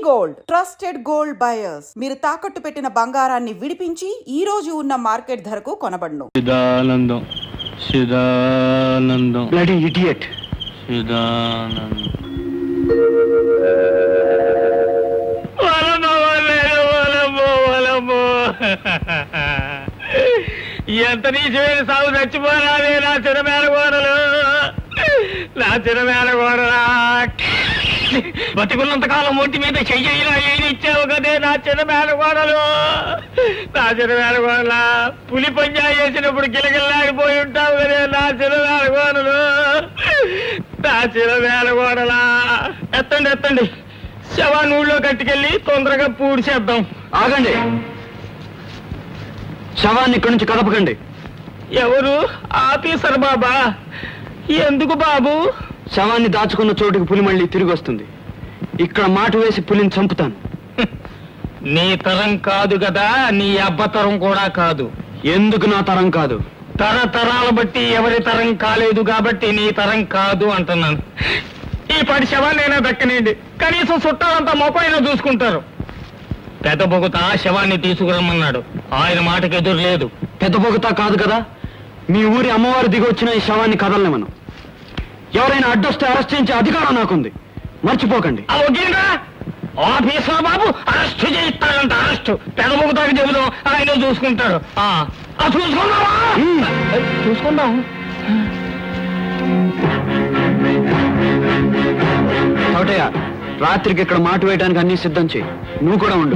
Gold trusted gold buyers. మీరు తాకట్టు పెట్టిన బంగారాన్ని విడిపించి ఈ రోజు ఉన్న మార్కెట్ ధరకు కొనబడును. శిదానందం బ్లడీ ఇడియట్. శిదానందం ఎంత నీచమైన సాగు చచ్చిపోరాదే నా చిరమేరగోడలు, నా చిరమేరగోడలా. బతికున్నంతకాలం ఒంటి మీద చెయ్యిలా ఇచ్చావు కదే నా చిరమేరగోడలు, నా చిరమేరగోడలా. పులి పంజా చేసినప్పుడు గిలగిల్లాడిపోయి ఉంటావు కదే నా చిరమేరగోడలు, నా చిరమేరగోడలా. ఎత్తండి ఎత్తండి, శవాన్ని ఊళ్ళో కట్టుకెళ్ళి తొందరగా పూడ్చేద్దాం. ఆగండి, శవాన్ని ఇక్కడి నుంచి కదపకండి. ఎవరు? ఆఫీసర్ బాబా. ఎందుకు బాబు? శవాన్ని దాచుకున్న చోటుకి పులి మళ్ళీ తిరిగి వస్తుంది. ఇక్కడ మాట వేసి పులిని చంపుతాను. నీ తరం కాదు కదా, నీ అబ్బతరం కూడా కాదు. ఎందుకు నా తరం కాదు? తరతరాల బట్టి ఎవరి తరం కాలేదు కాబట్టి నీ తరం కాదు అంటున్నాను. ఈ పడి శవాన్నైనా దక్కనండి, కనీసం చుట్టాలంతా మొక్కైనా చూసుకుంటారు. పెద్ద బొగుత శవాన్ని తీసుకురమ్మన్నాడు, ఆయన మాటకి ఎదురు లేదు. పెద్ద బొగుత కాదు కదా, మీ ఊరి అమ్మవారు దిగి వచ్చిన ఈ శవాన్ని కదలలేమను. ఎవరైనా అడ్డొస్తే అరెస్ట్ చేయించే అధికారం నాకుంది, మర్చిపోకండి. ఆఫీసర్ బాబు అరెస్ట్ చేయిస్తాడంట. అరెస్ట్ పెద్ద బొగుతాకి చెబుదాం, ఆయన చూసుకుంటాడు. చూసుకుందామా? చూసుకుందాం. చోటయ్య, రాత్రికి ఇక్కడ మాట వేయడానికి అన్ని సిద్ధం చేయి. నువ్వు కూడా ఉండు.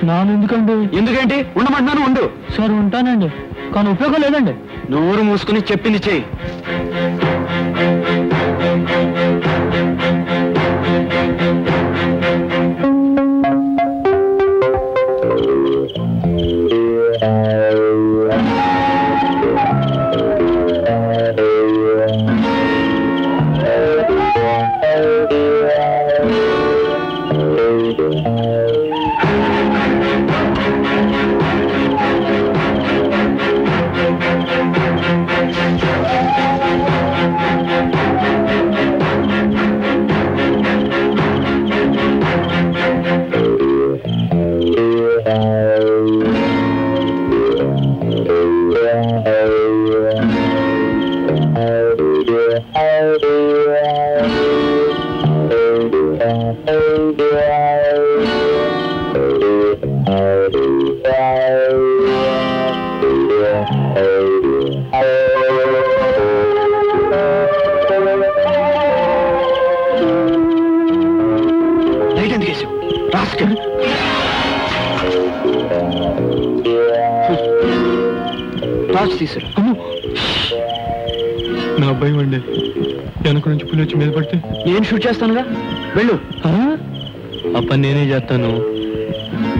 నాను ఎందుకండి? ఎందుకేంటి? ఉండమంటున్నాను, ఉండు. సరే ఉంటానండి, కానీ ఉపయోగం లేదండి. నోరు మూసుకుని చెప్పింది చెయ్యి. నా భయం అండి, వెనక నుంచి పులి వచ్చి మీద పడితే నేను షూట్ చేస్తానుగా. వెళ్ళు. ఆ పని నేనే చేస్తాను,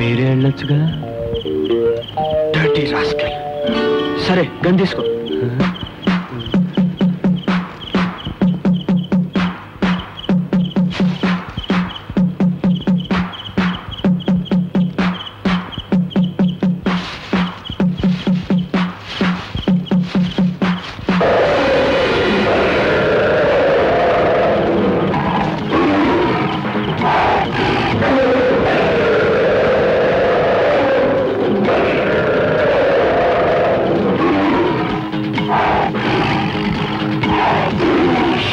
మీరే వెళ్ళొచ్చుగా. సరే, గన్ తీసుకో.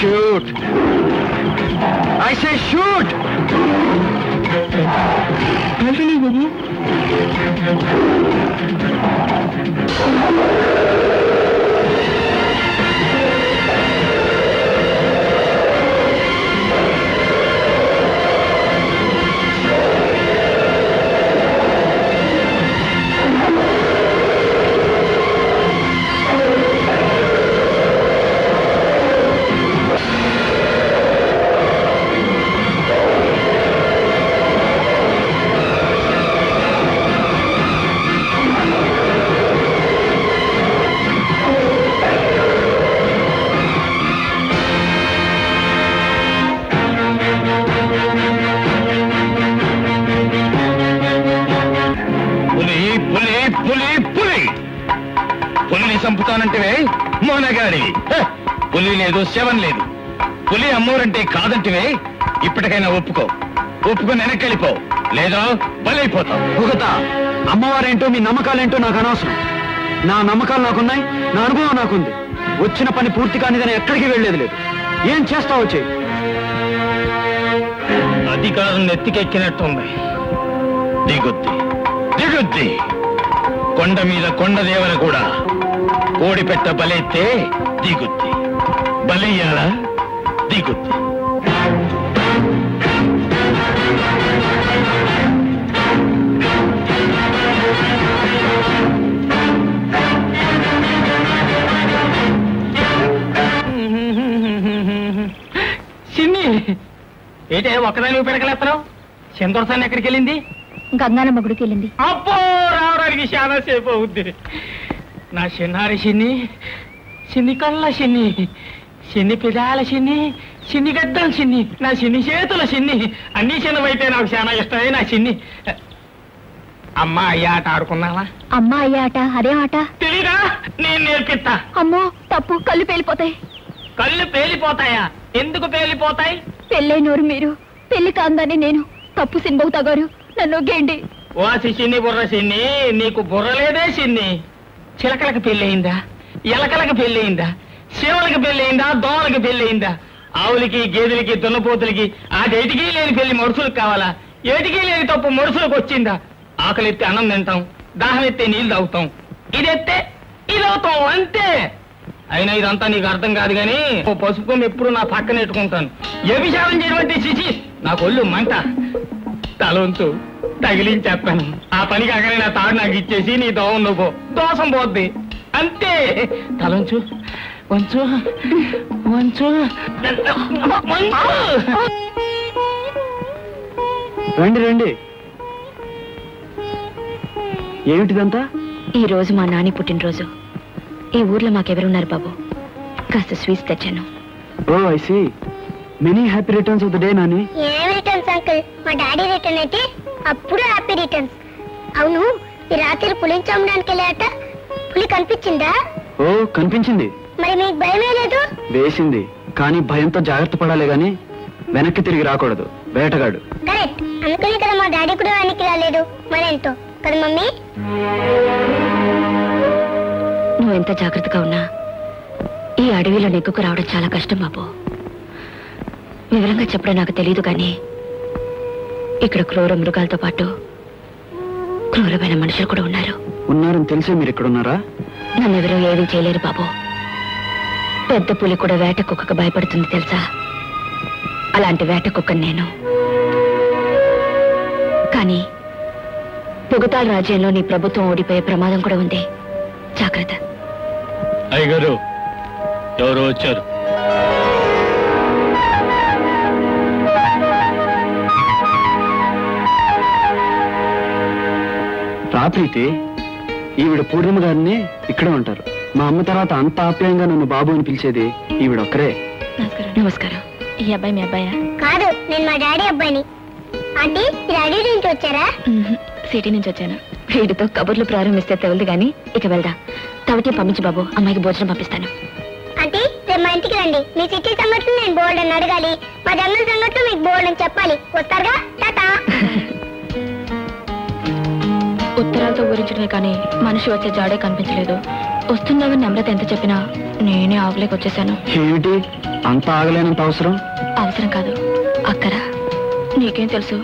Shoot! I say shoot! Really, Babu? పులిని చంపుతానంటే మోనగాడి. పులి లేదు, శవం లేదు. పులి అమ్మోరంటే కాదంటివే, ఇప్పటికైనా ఒప్పుకో. ఒప్పుకుని వెనక్కి వెళ్ళిపో, లేదా బలైపోతావు. భుగత, అమ్మవారేంటో మీ నమ్మకాలేంటో నాకు అనవసరం. నా నమ్మకాలు నాకున్నాయి, నా అనుభవం నాకుంది. వచ్చిన పని పూర్తి కానిదని ఎక్కడికి వెళ్ళేది లేదు. ఏం చేస్తావో చెయ్యి. అధికారం నెత్తికెక్కినట్టుంది. దిగుద్ది దిగుద్ది. కొండ మీద కొండ దేవర కూడా కోడి పెట్ట బలెత్తే దిగుద్ది. బలయ్యాలా దిగుద్ది. చిన్ని ఏంటే ఒక్కదాని పెరగలేస్తున్నావు? చంద్రసాన్ని ఎక్కడికి వెళ్ళింది? గంగానమ్మ గుడికి వెళ్ళింది. అబ్బో, రావడానికి చాలా సేపు అవుద్ది. నా చిన్నారి చిన్ని, చిన్ని కళ్ళ చిన్ని, చిన్ని పెదాల చిన్ని, చిన్ని గడ్డల చిన్ని, నా చిన్ని చేతుల చిన్ని, అన్ని చిన్నవైతే నాకు చాలా ఇష్టమే నా చిన్ని. అమ్మ అయ్యా ఆట ఆడుకున్నావా? అమ్మ అయ్యే ఆట, అదే ఆట. తెలీదా? నేను నేర్పిస్తా. అమ్మో తప్పు, కళ్ళు పేలిపోతాయి. కళ్ళు పేలిపోతాయా? ఎందుకు పేలిపోతాయి? పెళ్ళైనోరు మీరు, పెళ్లి కాందని నేను. తప్పు సిన్బవుతా గారు, నన్ను ఒగ్గేయండి. వాసి చిన్ని బుర్ర చిన్ని, నీకు బుర్ర లేదే చిన్ని. చిలకలకు పెళ్ళయిందా? ఎలకలకు పెళ్ళయిందా? శివులకి పెళ్ళయిందా? దోమలకి పెళ్ళయిందా? ఆవులకి, గేదెలకి, దున్నపోతులకి ఆ ఏటికి లేని పెళ్లి మనుషులకు కావాలా? ఏటికి లేని తప్పు మనుషులకు వచ్చిందా? ఆకలిస్తే అన్నం తింటాం, దాహం ఎత్తే నీళ్ళు తాగుతాం, ఇదెత్తే ఇదవుతాం, అంతే. అయినా ఇదంతా నీకు అర్థం కాదు గాని ఓ పసుపు కొమ్ము ఎప్పుడు నా పక్కన పెట్టుకుంటాను. వ్యభిచారం చేయమంటే చిచి, నాకు ఒళ్ళు మంట. తలొంతు తగిలించేస్తాను. ఆ పని కాకనే నా తాడు నాకు ఇచ్చేసి నీ దోవం నువ్వు దోషం పోద్ది, అంతే. తలంచు, వంచు వంచు వంచు. రండి రండి. ఏమిటిదంతా? ఈ రోజు మా నాని పుట్టినరోజు. ఈ ఊర్లో మాకెవరున్నారు బాబు? కాస్త స్వీట్స్ తెచ్చాను. Oh I see. Many happy returns of the day Nani. ఏం రిటర్న్స్ అంకుల్? మా డాడీ రిటర్న్ అయితే అప్పుడు హ్యాపీ రిటర్న్స్. అవును, ఈ రాత్రి పులిని చంపడానికి వెళ్ళాట, పులి కనిపించిందా? ఓ కనిపించింది. మరి మీకు భయమే లేదు? వేసింది, కానీ భయంతో జాగ్రత్త పడాలి గాని వెనక్కి తిరిగి రాకూడదు. వేటగాడు. కరెక్ట్. అందుకనే కదా మా డాడీ కూడా వెనక్కి రాలేదు. మరెంతో కదా మమ్మీ? నువ్వు ఎంత జాగ్రత్తగా ఉన్నా ఈ అడవిలో నెగ్గుకు రావడం చాలా కష్టం బాబు. వివరంగా చెప్పడం నాకు తెలియదు కానీ ఇక్కడ క్రూర మృగాలతో పాటు క్రూరమైన మనుషులు కూడా ఉన్నారు. ఉన్నారని తెలిసే మీరు ఇక్కడ ఉన్నారా? నన్నెవరూ ఏమీ చేయలేరు బాబు. పెద్ద పులి కూడా వేట కుక్కకు భయపడుతుంది తెలుసా? అలాంటి వేట కుక్కను నేను. కానీ పొగతాల రాజ్యంలో నీ ప్రభుత్వం ఓడిపోయే ప్రమాదం కూడా ఉంది. జాగ్రత్త. అయ్యగారు, ఎవరు వచ్చారు? రాత్రికి ఈవిడ పూర్ణిమ గారిని ఇక్కడే ఉంటారు. మా అమ్మ తర్వాత అంత ఆప్యాయంగా నన్ను బాబు అని పిలిచేది ఈవిడ ఒక్కరే. నమస్కారం. నమస్కారం. ఈ అబ్బాయి మీ అబ్బాయా? కాదు, నేను మా డాడీ అబ్బాయిని. ఆంటీ, మీరు అడవి నుంచి వచ్చారా? సిటీ నుంచి వచ్చాను. వీడితో కబుర్లు ప్రారంభిస్తే తెవలదు గాని ఇక వెళ్దా. తవటి పంపించు బాబు, అమ్మాయికి భోజనం పంపిస్తాను. ఆంటీ, రేపు మా ఇంటికి రండి. మీ సిటీ సంగతులు నేను బోల్డ్ అని అడగాలి, మా జంగల్ సంగతులు మీకు బోల్డ్ అని చెప్పాలి. వస్తారుగా? టాటా. ఉత్తరాలతో ఊరించడమే కానీ మనిషి వచ్చే జాడే కనిపించలేదు. వస్తున్నావని నమ్రత ఎంత చెప్పినా నేనే ఆగలేక వచ్చేసాను. ఏమిటి అంత ఆగలేనంత అవసరం? అవసరం కాదు, అక్కర. నీకేం తెలుసు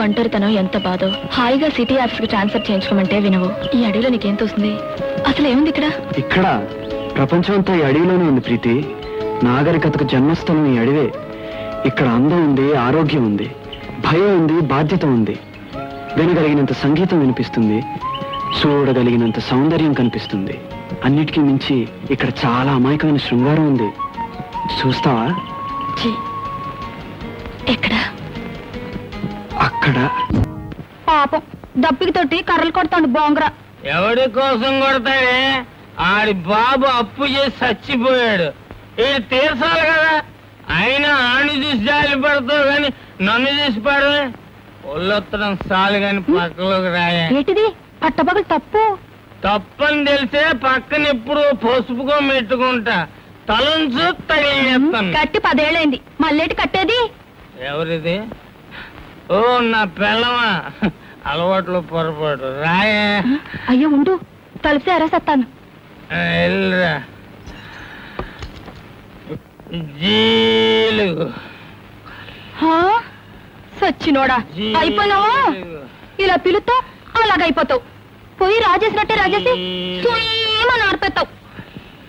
ఒంటరితనం ఎంత బాధో. హాయిగా సిటీ ఆఫీస్కి ట్రాన్స్ఫర్ చేయించుకోమంటే వినవు. ఈ అడవిలో నీకేం తోస్తుంది? అసలు ఏముంది ఇక్కడ? ఇక్కడ ప్రపంచం అంతా ఈ అడవిలోనే ఉంది ప్రీతి. నాగరికతకు జన్మస్థలం ఈ అడవే. ఇక్కడ అందం ఉంది, ఆరోగ్యం ఉంది, భయం ఉంది, బాధ్యత ఉంది. వినగలిగినంత సంగీతం వినిపిస్తుంది, చూడగలిగినంత సౌందర్యం కనిపిస్తుంది. అన్నిటికీ మించి ఇక్కడ చాలా అమాయకమైన శృంగారం ఉంది. చూస్తావా? ఛీ, ఎక్కడ? అక్కడ. పాపం దప్పికి తోటి కర్రలు కొడతాడు బోంగరా. ఎవడి కోసం కొడతాడే? ఆడి బాబు అప్పు చేసి చచ్చిపోయాడు. ఇది తీర్చాలి కదా. అయినా ఆని తీసి జాలి పడతావు కానీ నన్ను తీసి పడవే. ఒళ్ళొత్తడం చాలు కాని పక్కలోకి రాయే. ఏంటిది పట్టపగలు తప్పు? తప్పని తెలిసే పక్కన ఎప్పుడు పసుపుకో మెట్టుకుంటా. తలంచు తగిలేస్తాను. కట్టి 10 ఏళ్ళైంది, మళ్ళేటి కట్టేది? ఎవరిది? ఓ నా పిల్లమా, అలవాట్లో పొరపాటు రాయే. అయ్యో ఉండు, తలుపుతే అరసత్తాను. వెళ్ళరా జీలుగు. సచ్చినోడా, అయిపోయినావా? ఇలా పిలుతో అలాగైపోతావు. పోయి రాజేసినట్టే రాజేసి ఏమని ఆడిపోతావు.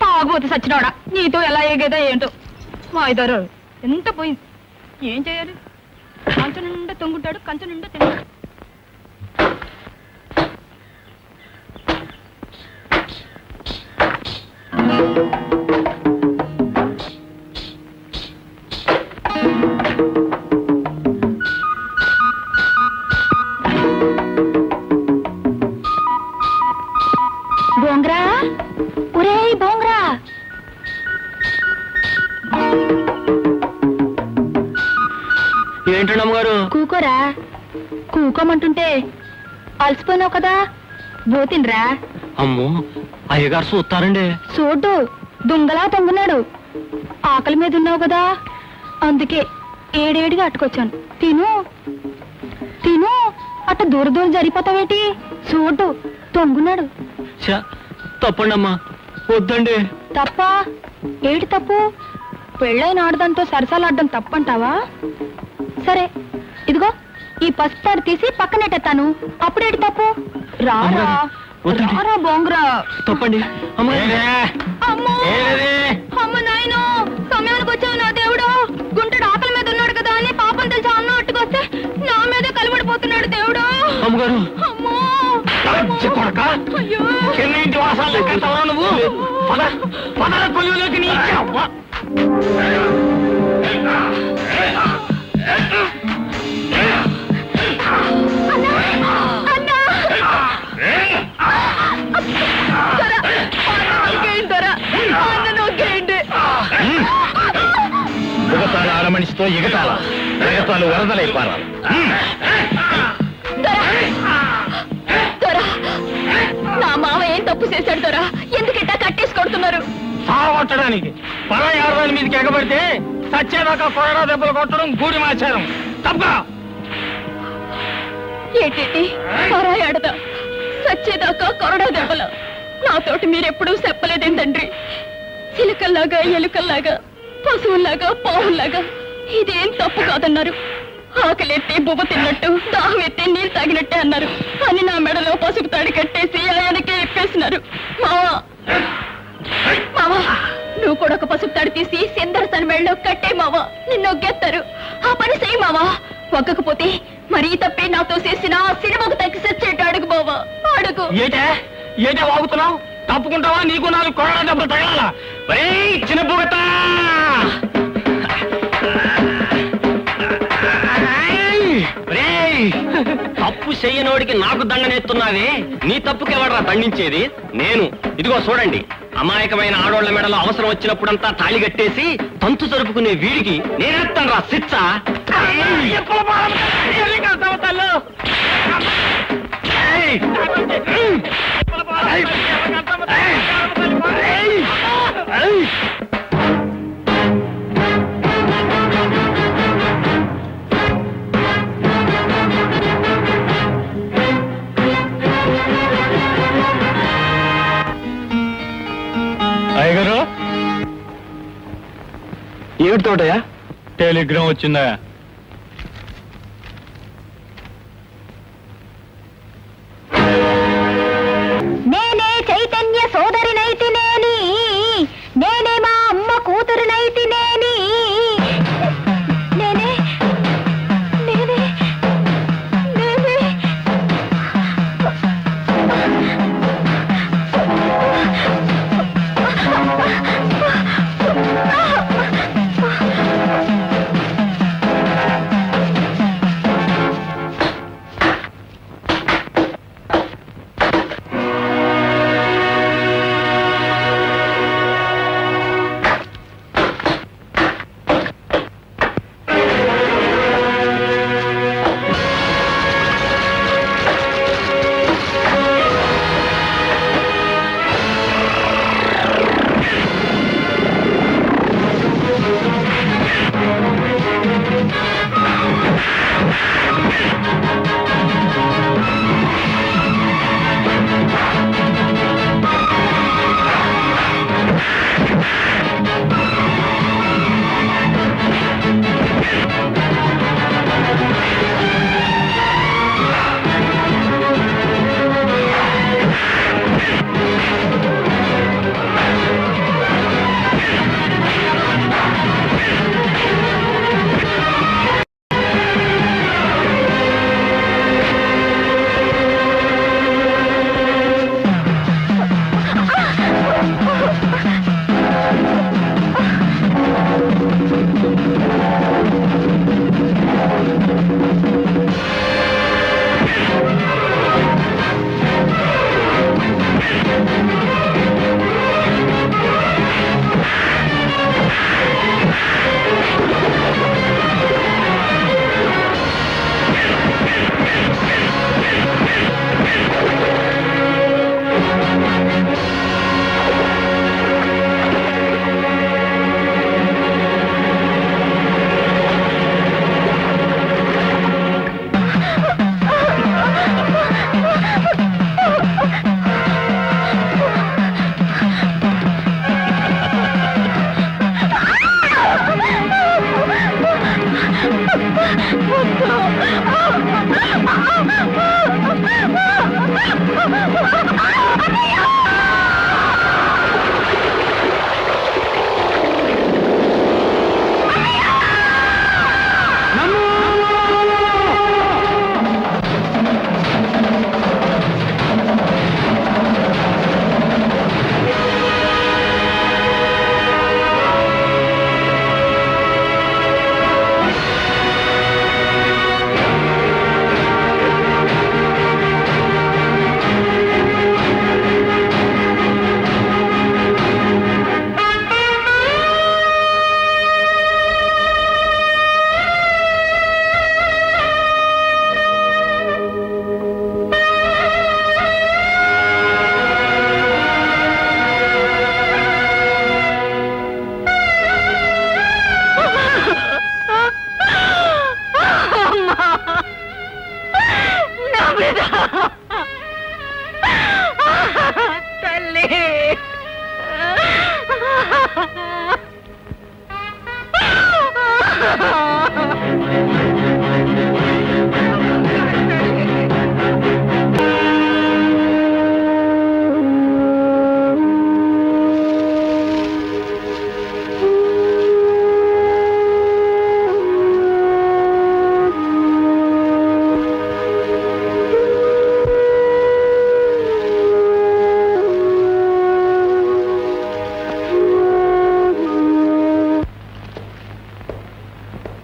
తాగుబోతు సచ్చినోడా, నీతో ఎలా ఎగేదా ఏంటో. మా ఇద్దరు ఎంత పోయింది, ఏం చేయాలి? కంచ నిండా తొంగుంటాడు, కంచ నిండా తింటాడు. బోంగ్రా, ఒరే బోంగ్రా, ఏంటండి అమ్మగారు? కూకోరా. కూకోమంటుంటే అలసిపోయినావు కదా, బోతిన్రా. అమ్మో, అయ్యగారు చూస్తారండి. చూడు, దుంగలా తొంగున్నాడు. ఆకలి మీద ఉన్నావు కదా, అందుకే ఏడేడిగా అట్టుకొచ్చాను. తిను తిను, అట్ట దూర దూరం జరిగిపోతావేటి? చూడు, తొంగున్నాడు. తప్పండి అమ్మా, వద్దండి. తప్ప ఏటి తప్పు? పెళ్ళైన ఆడదాంతో సరసాలాడడం తప్పంటావా? సరే, ఇదిగో ఈ పసుపు తాడు తీసి పక్కనెట్టేస్తాను, అప్పుడేటి తప్పు? రారా వద్దండి. రారా బోంగ్రా. తప్పండి అమ్మా. అమ్మో, అమ్మ నాయనో, సమయానికి వచ్చావు నా దేవుడు. గుంటడు ఆకలి మీద ఉన్నాడు కదా అని పాపం తెలిసి అన్న అట్టుకొస్తే నా మీదే కలబడిపోతున్నాడు దేవుడు. అమ్మగారు, అమ్మో, అయ్యో, చెన్నైంటి వాసాలు లెక్కెళ్తావా నువ్వు? పదల కొలువులోకి నీ అవ్వ. ఒకసారి ఆడ మనిషితో ఎగతాల ఎగతాలు వరదలైపోరాలి. నా మావ ఏం తప్పు చేశాడు దొరా? ఎందుకంటే కట్టేసి కొడుతున్నారు? సావట్టడానికి పరాయి ఆడదాని మీదకి ఎగబడితే సచ్చేదాకా కొరడా దెబ్బలు కొట్టడం గూడి మాచారం. తప్ప ఏంటి పరాయాడదా? సచ్చేదాకా కొరడా దెబ్బల? నాతోటి మీరెప్పుడూ చెప్పలేదేం తండ్రి? చిలుకల్లాగా, ఎలుకల్లాగా, పశువుల్లాగా, పావుల్లాగా ఇదేం తప్పు కాదన్నారు. ఆకలెత్తి బువ్వ తిన్నట్టు, దాహం ఎత్తి నీళ్ళు తాగినట్టే అన్నారు అని నా మెడలో పసుపు తాడి కట్టేసి ఆయనకే ఎప్పేసినారు. మావా మావా, నువ్వు కూడా ఒక పసుపు తాడి తీసి సిందరసని మెడలో కట్టే మావా, నిన్ను ఒగ్గేస్తారు. ఆ పని చేయి మావా. ఒగ్గకపోతే మరీ తప్పే నాతో చేసిన సినిమాకు తగ్గి సచ్చేట్టు అడుగు బావా, అడుగు. ఏటే వాగుతున్నావు? తప్పుకుంటావా? నీకు నాకు కొరడా దెబ్బలు తగలాలా? చిన్న బుగతా తప్పు చెయ్యనోడికి నాకు దండనేస్తున్నావే. నీ తప్పుకి ఎవడరా దండించేది? నేను. ఇదిగో చూడండి, అమాయకమైన ఆడోళ్ల మెడలో అవసరం వచ్చినప్పుడంతా తాళి కట్టేసి తంతు జరుపుకునే వీడికి నేనేస్తాను రా శిక్ష. అయ్యగారు, ఏమిటి తోటయ్యా? టెలిగ్రామ్ వచ్చిందా? నేనే చైతన్య సోదరినైతినేని, నేనే మా అమ్మ కూతురునైతినేని, నేనే నేనే నేనే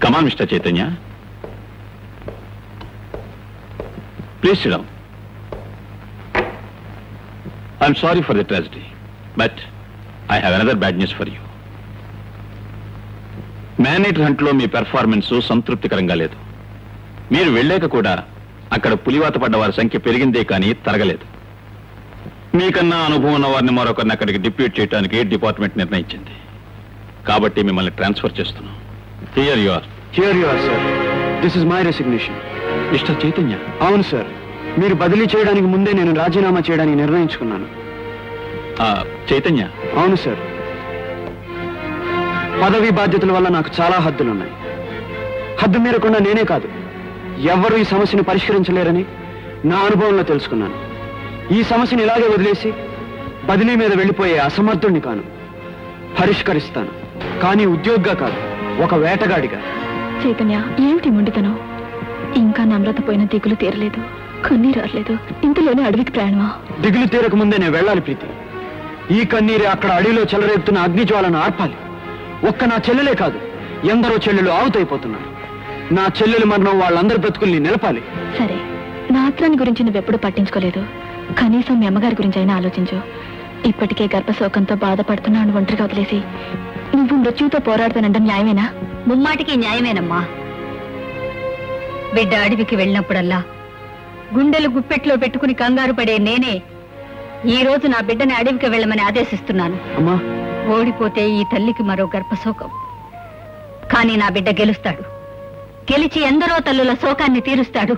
Come on, Mr. Chaitanya. Please sit down. I'm sorry for the tragedy, but I have another bad news for you. Man eater హంట్లో మీ పెర్ఫార్మెన్స్ సంతృప్తికరంగా లేదు. మీరు వెళ్ళాక కూడా అక్కడ పులివాత పడ్డ వారి సంఖ్య పెరిగిందే కానీ తరగలేదు. మీకన్నా అనుభవం ఉన్న వారిని మరొకరిని అక్కడికి డిప్యూట్ చేయడానికి డిపార్ట్మెంట్ నిర్ణయించింది. కాబట్టి మిమ్మల్ని ట్రాన్స్ఫర్ చేస్తున్నాం. Here you are. Here you are sir. This is my resignation. Mister Chaitanya. అవును సార్, మీరు బదిలీ చేయడానికి ముందే నేను రాజీనామా చేయడానికి నిర్ణయించుకున్నాను. చైతన్య. అవును సార్, పదవి బాధ్యతల వల్ల నాకు చాలా హద్దులున్నాయి. హద్దు మీరకుండా నేనే కాదు, ఎవ్వరూ ఈ సమస్యను పరిష్కరించలేరని నా అనుభవంలో తెలుసుకున్నాను. ఈ సమస్యను ఇలాగే వదిలేసి బదిలీ మీద వెళ్ళిపోయే అసమర్థుణ్ణి కాను. పరిష్కరిస్తాను, కానీ ఉద్యోగిగా కాదు, ఒక వేటగాడిగా. చైతన్య, ఏమిటి మొండితనం? ఇంకా నమ్రత పోయిన దిగులు తీరలేదు, కన్నీరు రాలేదు, ఇంతలోనే అడవికి ప్రయాణమా? దిగులు తీరక ముందే నేను వెళ్ళాలి ప్రీతి. ఈ కన్నీరే అక్కడ అడవిలో చెలరేపుతున్న అగ్నిజ్వాలను ఆర్పాలి. ఒక్క నా చెల్లెలే కాదు, ఎందరో చెల్లెలు ఆవుతైపోతున్నారు. నా చెల్లెలు మరణం వాళ్ళందరి బ్రతుకుల్ని నిలపాలి. సరే, నా ఆత్రాన్ని గురించి నువ్వెప్పుడు పట్టించుకోలేదు. కనీసం మీ అమ్మగారి గురించి అయినా ఆలోచించు. ఇప్పటికే గర్భశోకంతో బాధపడుతున్నాను ఒంటరిగా వదిలేసి నువ్వు మృత్యుతో పోరాడుతానంటే న్యాయమేనా? ముమ్మాటికి న్యాయమేనమ్మా. బిడ్డ అడవికి వెళ్ళినప్పుడల్లా గుండెలు గుప్పెట్లో పెట్టుకుని కంగారు పడే నేనే ఈ రోజు నా బిడ్డని అడవికి వెళ్ళమని ఆదేశిస్తున్నాను. అమ్మా, ఓడిపోతే ఈ తల్లికి మరో గర్భశోకం. కానీ నా బిడ్డ గెలుస్తాడు. గెలిచి ఎందరో తల్లుల శోకాన్ని తీరుస్తాడు.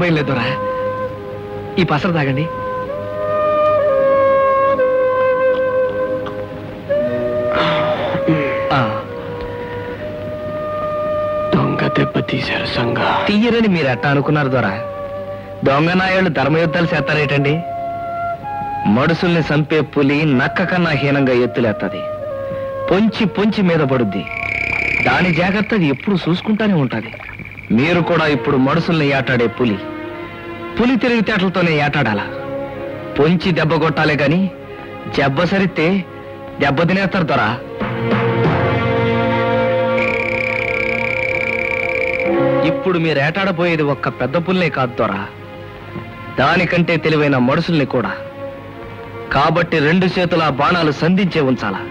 భయం లేదురా. ఈ పసరు తాగండి. దొంగ దెబ్బ తీశారు సంగ. తీయరని మీరు ఎట్టా అనుకున్నారు దొరా? దొంగ నాయాళ్ళు ధర్మయుద్ధాలు చేస్తారేటండి? మడుసుల్ని చంపే పులి నక్క కన్నా హీనంగా ఎత్తులేస్తుంది. పొంచి పొంచి మీద పడుద్ది. దాని జాగ్రత్త అది ఎప్పుడు చూసుకుంటానే ఉంటది. మీరు కూడా ఇప్పుడు మడుసుల్ని ఏటాడే పులి. పులి తెలివితేటలతోనే ఏటాడాలా. పొంచి దెబ్బ కొట్టాలే గాని జబ్బ సరితే దెబ్బ తినేస్తారు దొరా. ఇప్పుడు మీరు ఏటాడబోయేది ఒక్క పెద్ద పుల్లే కాదు దొరా, దానికంటే తెలివైన మడుసుల్ని కూడా. కాబట్టి 2 చేతుల బాణాలు సంధించే ఉంచాలా,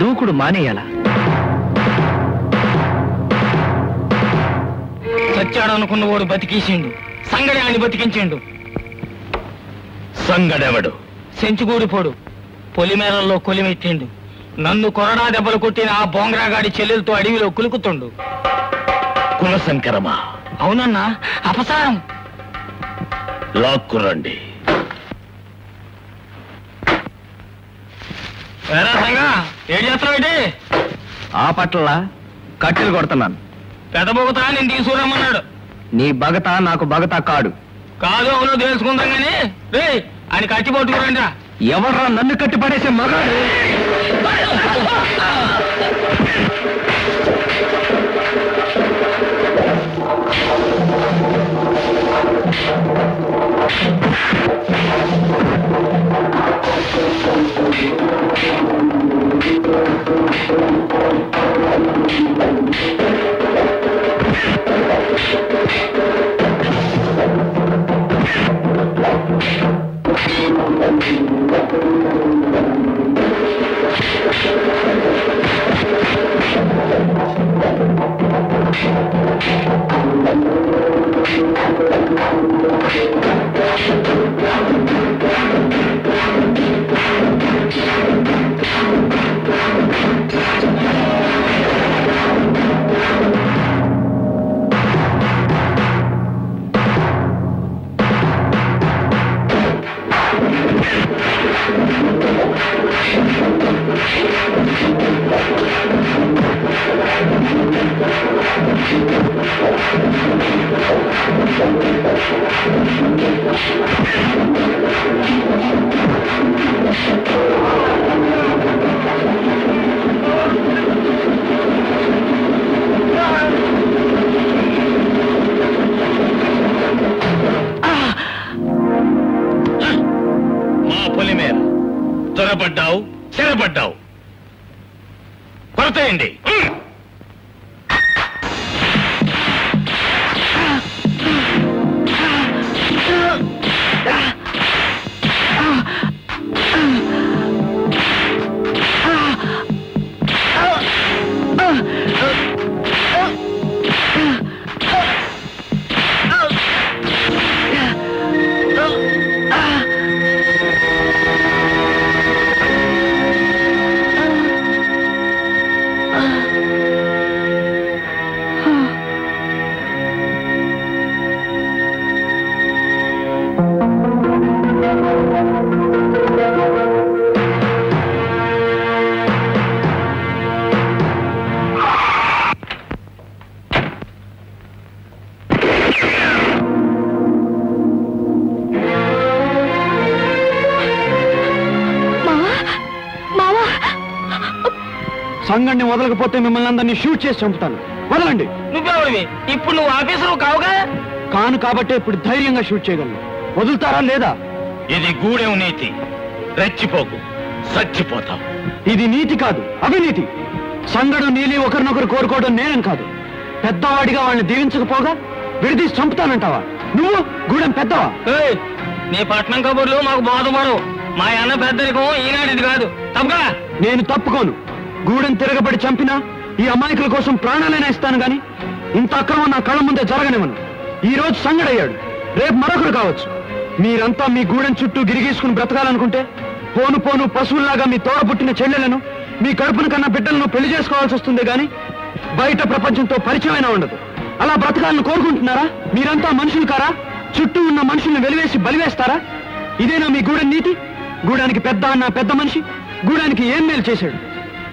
దూకుడు మానేయాలా. చచ్చాడు అనుకున్న వాడు బతికేసిండు, సంగడి ఆని బతికించిండు. సంగడెవడు? సెంచుగూడిపోడు పొలిమేరల్లో కొలిమెట్టిండు. నన్ను కొరడా దెబ్బలు కొట్టిన ఆ బోంగ్రాగాడి చెల్లెలతో అడవిలో కులుకుతుండు. కులశంకరమా? అవునన్నా, అపసారం. లాక్కురండి. వేరే సంగ ఏడు చేస్తావేంటి? ఆ పట్ల కట్టెలు కొడుతున్నాను. పెద్ద బొగతా నేను తీసుకురమ్మన్నాడు. నీ బగత నాకు బగత కాడు. కాదు అవును తెలుసుకుందాం గాని రే అని కట్టి పట్టుకురండి. ఎవర్రా నన్ను కట్టి పడేసే మగాడు? త్వరపడ్డావు, చెరపడ్డావు. కొరతేయండి. సంగడిని వదలకపోతే మిమ్మల్ని అందరినీ షూట్ చేసి చంపుతాను. వదలండి. నువ్వెవడివి? ఇప్పుడు నువ్వు ఆఫీసరు కావుగా? కాను కాబట్టే ఇప్పుడు ధైర్యంగా షూట్ చేయగలను. వదులుతారా లేదా? ఇది గూడెం నీతి. రెచ్చిపోకు, చచ్చిపోతావు. ఇది నీతి కాదు, అవినీతి. సంగడు నీలి ఒకరినొకరు కోరుకోవడం నేరం కాదు. పెద్దవాడిగా వాళ్ళని దీవించకపోగా విడదీసి చంపుతానంటావా? నువ్వు గూడెం పెద్దవా? ఏయ్, నీ పట్నం కబుర్లు మాకు బోధపడవు. మా అన్న పెద్దరికం ఈనాటిది కాదు. తప్పగా నేను తప్పుకోను. గూడెం తిరగబడి చంపినా ఈ అమాయకుల కోసం ప్రాణాలైనా ఇస్తాను గాని ఇంత అక్రమం నా కళ్ళ ముందే జరగనివ్వను. ఈ రోజు సంగడయ్యాడు, రేపు మరొకరు కావచ్చు. మీరంతా మీ గూడెం చుట్టూ గిరిగీసుకుని బ్రతకాలనుకుంటే పోను పోను పశువుల్లాగా మీ తోడ పుట్టిన చెల్లెలను, మీ కడుపున కన్నా బిడ్డలను పెళ్లి చేసుకోవాల్సి వస్తుంది గాని బయట ప్రపంచంతో పరిచయమైనా ఉండదు. అలా బ్రతకాలను కోరుకుంటున్నారా? మీరంతా మనుషులు కారా? చుట్టూ ఉన్న మనుషుల్ని వెలివేసి బలివేస్తారా? ఇదేనా మీ గూడెం నీతి? గూడానికి పెద్ద అన్న పెద్ద మనిషి గూడానికి ఏం మేలు చేశాడు?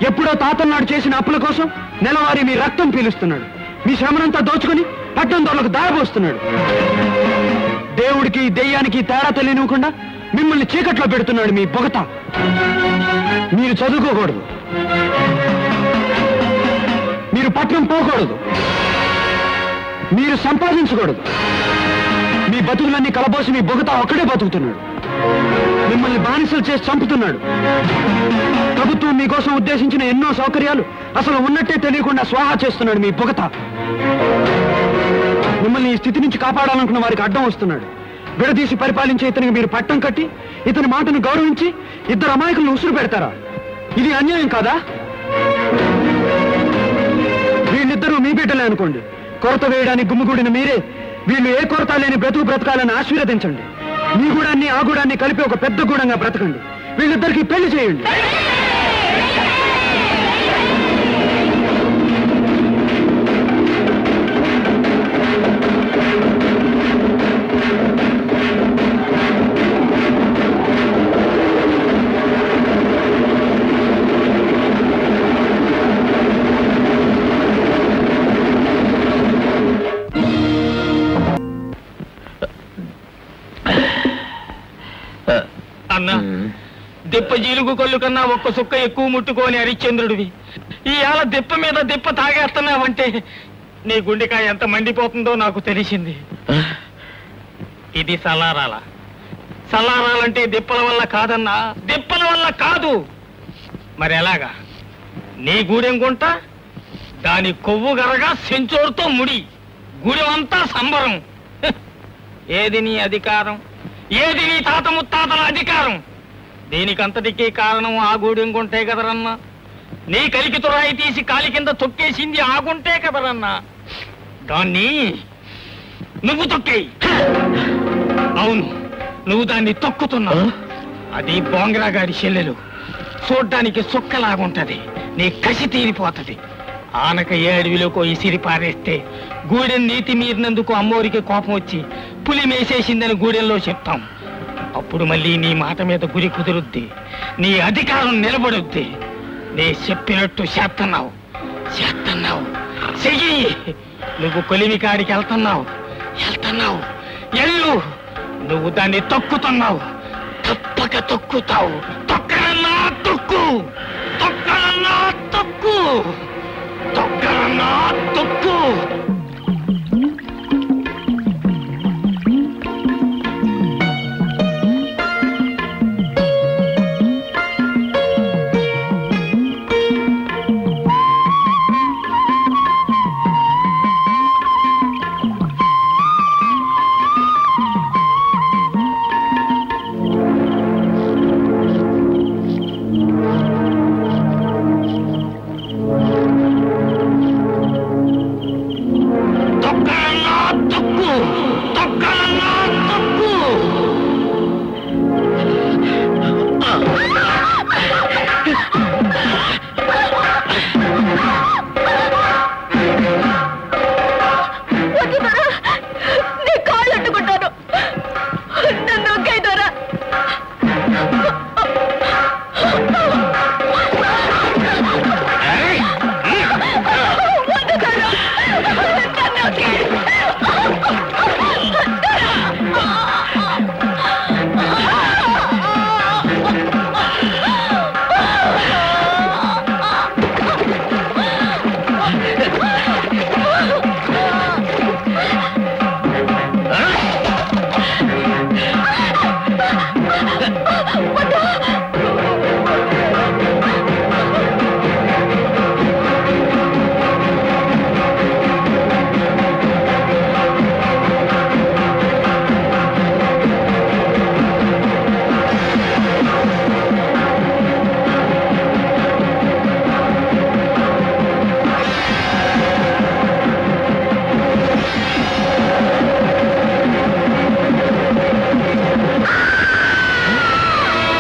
ఎప్పుడో తాతన్నాడు చేసిన అప్పుల కోసం నెలవారీ మీ రక్తం పీలుస్తున్నాడు. మీ శ్రమనంతా దోచుకుని పట్టణం దొరలకు దారబోస్తున్నాడు. దేవుడికి దెయ్యానికి తేడా తెలియనివ్వకుండా మిమ్మల్ని చీకట్లో పెడుతున్నాడు మీ బొగత. మీరు చదువుకోకూడదు, మీరు పట్నం పోకూడదు, మీరు సంపాదించకూడదు. మీ బతుకులన్నీ కలబోసి మీ బొగత ఒక్కడే బతుకుతున్నాడు. మిమ్మల్ని బానిసలు చేసి చంపుతున్నాడు. ప్రభుత్వం మీకోసం ఉద్దేశించిన ఎన్నో సౌకర్యాలు అసలు ఉన్నట్టే తెలియకుండా స్వాహా చేస్తున్నాడు మీ బొగత. మిమ్మల్ని ఈ స్థితి నుంచి కాపాడాలనుకున్న వారికి అడ్డం వస్తున్నాడు. విడదీసి పరిపాలించే ఇతనికి మీరు పట్టం కట్టి ఇతని మాటను గౌరవించి ఇద్దరు అమాయకులను ఉసురు పెడతారా? ఇది అన్యాయం కాదా? వీళ్ళిద్దరూ మీ బిడ్డలే అనుకోండి. కొరత వేయడానికి గుమ్మిగూడిన మీరే వీళ్ళు ఏ కొరత లేని బ్రతకాలని ఆశీర్వదించండి. మీ గూడాన్ని ఆ గూడాన్ని కలిపి ఒక పెద్ద గూడంగా బ్రతకండి. వీళ్ళిద్దరికి పెళ్లి చేయండి. అన్నా, దెప్ప జీలుగు కొల్లు కన్నా ఒక్క సుక్క ఎక్కువ ముట్టుకోని హరిశ్చంద్రుడివి. ఇవాళ దెప్ప మీద దెప్ప తాగేస్తున్నావంటే నీ గుండెకాయ ఎంత మండిపోతుందో నాకు తెలిసింది. ఇది సలారాల. సలారాలంటే దెప్పల వల్ల కాదన్నా, దెప్పల వల్ల కాదు. మరి ఎలాగా? నీ గూడెం గుంట, దాని కొవ్వు గరగా సెంచోరుతో ముడి, గూడెమంతా సంబరం. ఏది నీ అధికారం? ఏది నీ తాత ముత్తాతల అధికారం? దీనికంతటికీ కారణం ఆ గూడెం గుంటే కదరన్నా. నీ కలికి తురాయి తీసి కాలి కింద తొక్కేసింది ఆ గుంటే కదరన్నా. దాన్ని నువ్వు తొక్కేయి. అవును, నువ్వు దాన్ని తొక్కుతున్నావు. అది బోంగ్రా గారి చెల్లెలు. చూడ్డానికి సుక్కలాగుంటది. నీ కసి తీరిపోతది. ఆనక ఏ అడవిలోకో ఇసిరి పారేస్తే గూడెం నీతి మీరినందుకు అమ్మోరికి కోపం వచ్చి పులి మేసేసిందని గూడెంలో చెప్తాం. అప్పుడు మళ్ళీ నీ మాట మీద గురి కుదురుద్ది, నీ అధికారం నిలబడుద్ది. నీ చెప్పినట్టు చేస్తున్నావు. చెయ్యి. నువ్వు కొలిమి కాడికి వెళ్తున్నావు. ఎల్లు. నువ్వు దాన్ని తొక్కుతున్నావు. తప్పక తొక్కుతావు. తొక్కరన్నా తొక్కు. తొక్కరన్నా తొక్కు.